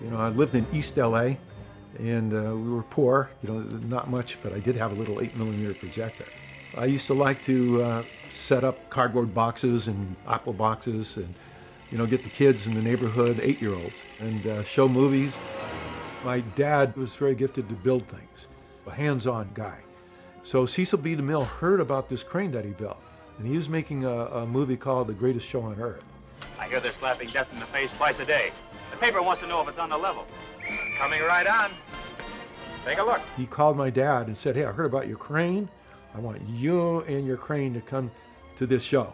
You know, I lived in East LA, and we were poor, you know, not much, but I did have a little 8mm projector. I used to like to set up cardboard boxes and apple boxes and, you know, get the kids in the neighborhood, 8-year-olds, and show movies. My dad was very gifted to build things, a hands-on guy. So Cecil B. DeMille heard about this crane that he built, and he was making a movie called The Greatest Show on Earth. I hear they're slapping death in the face twice a day. The paper wants to know if it's on the level. Coming right on. Take a look. He called my dad and said, "Hey, I heard about your crane. I want you and your crane to come to this show."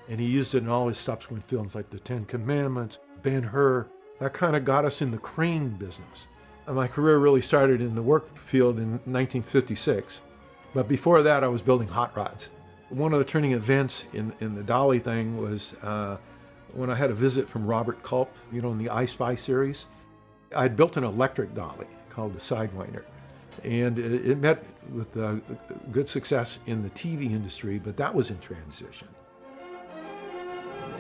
And he used it in all his subsequent films, like The Ten Commandments, Ben-Hur. That kind of got us in the crane business. And my career really started in the work field in 1956. But before that, I was building hot rods. One of the turning events in the Dolly thing was when I had a visit from Robert Culp, you know, in the I Spy series. I'd built an electric dolly called the Sidewinder. And it met with good success in the TV industry, but that was in transition.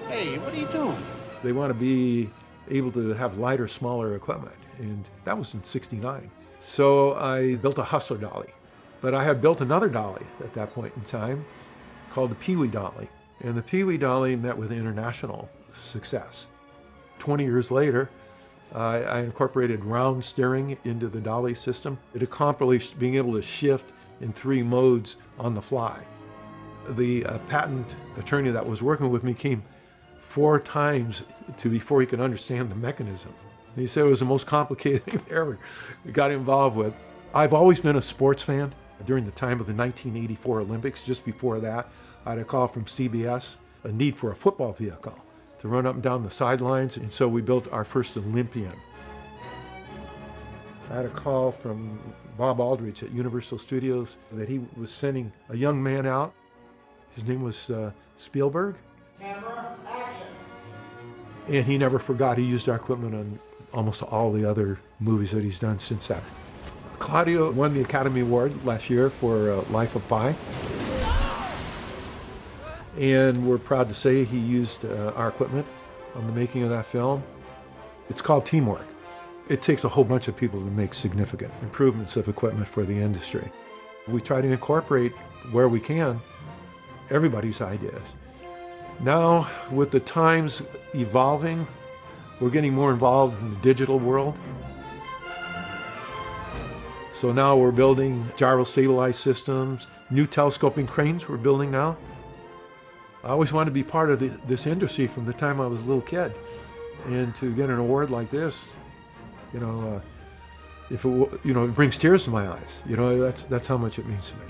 Hey, what are you doing? They want to be able to have lighter, smaller equipment, and that was in '69. So I built a Hustler Dolly, but I had built another dolly at that point in time called the PeeWee Dolly, and the PeeWee Dolly met with international success. 20 years later, I incorporated round steering into the dolly system. It accomplished being able to shift in 3 modes on the fly. The patent attorney that was working with me came 4 times before he could understand the mechanism. And he said it was the most complicated thing I ever got involved with. I've always been a sports fan. During the time of the 1984 Olympics, just before that, I had a call from CBS, a need for a football vehicle to run up and down the sidelines, and so we built our first Olympian. I had a call from Bob Aldrich at Universal Studios that he was sending a young man out. His name was Spielberg. Camera, action. And he never forgot. He used our equipment on almost all the other movies that he's done since that. Claudio won the Academy Award last year for Life of Pi. And we're proud to say he used our equipment on the making of that film. It's called teamwork. It takes a whole bunch of people to make significant improvements of equipment for the industry. We try to incorporate, where we can, everybody's ideas. Now, with the times evolving, we're getting more involved in the digital world. So now we're building gyro-stabilized systems, new telescoping cranes we're building now. I always wanted to be part of this industry from the time I was a little kid. And to get an award like this, you know, if it, you know, it brings tears to my eyes. You know, that's how much it means to me.